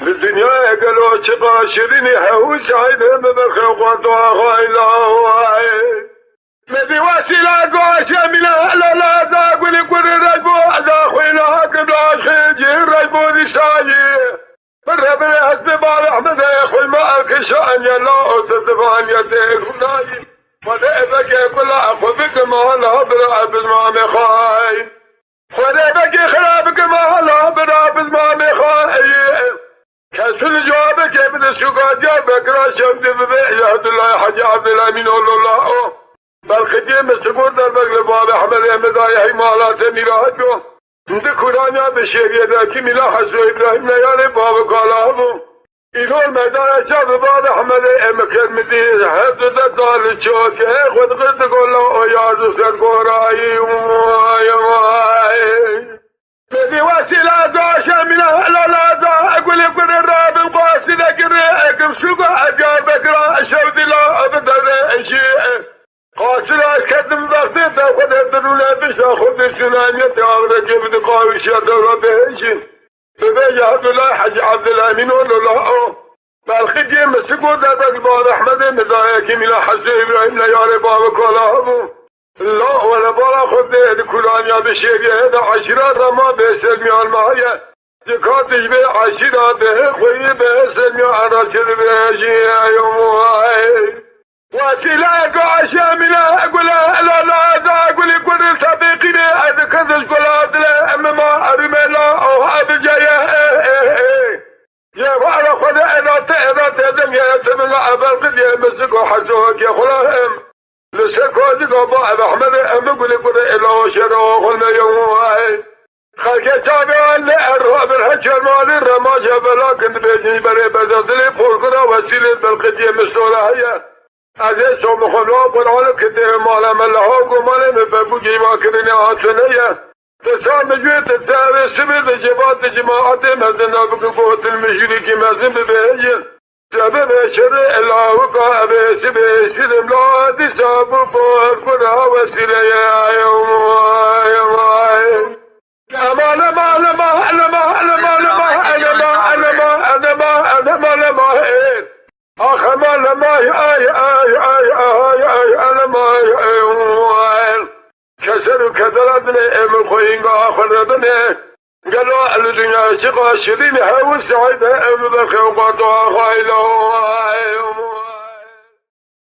الدنيا قالوا شقاشرني حوش عينهم بخوات وغايلا مدي واسلا قواشا من لا ذاق ولكل رجبو داخلها قبل خيجي رجبو دشاجي بالربنا هالزبال احمد يا اخوي ما الكشان يا لا تدفان يا ديك وناجي ولا بقي كل اخو بك ما لا برا ما مخاي ولا بقي خرابك ما لا برا ما مخاي كسل جوابك ابن السوق جابك راشم دبي يا عبد الله حاج عبد الله من الله بالخديم السقور دربك لباب احمد احمد يا مالات ميراجو عند قرانيا بشير ذاك ملا حسو ابراهيم يا باب قالابو إلى الميدان شاف باب احمد امكر مدي حد دال الشوك خد قد قول يا رسول قراي يا مدي واسلا داشا من لا اقول لكم الراب القاسي ذكرك سوق اجابك شوت لا ابدا شيء قاتل كدم ضغط تاخذ الدروله بشاخذ السنانيه تعرف كيف تقاوي شادو بهجن فبيجي عبد الله حج عبد الله من الله بالخديم مسكوا ذاك باب احمد مزايك من حسن ابراهيم يا بابك ولا لا ولا بلا خذ كلانيا بشيء هذا عشرة ما بسلمي المايه زكاتش به عشرة به خوي به سلمي انا شربي يوم وسلاك عشامنا اقول لا اقول كل صديقي هذا كذا قلاد لا اما ما ارملا او هذا جاي يا فارا خذ اذا تدم يا تملا ابلغ يا مسكوا حسوك يا خلاهم لسكوزك ابو احمد ام اقول كل الا شرو قلنا يوم خلك جابوا الرهب الحجر مال الرماج بلا كنت بيجي بري بدل فوقنا وسيله بالقديه مسولايه از سوم خلوا قرآن كتير مالا ملها قمانه مببوجي ما كرني عاصنية تسام جوت تسار سبب جبات جماعت مزنا بقوة المشرك مزن ببهجن سبب شر الله وقع بسبب سلم لا تساب فور قرآن وسيلة يا يوم أخما لما أنا ما كسر كدرتنا أم خوين آخرتنا قالوا الدنيا شقا شدين هاو سعيدة أم بخوقات وخايلة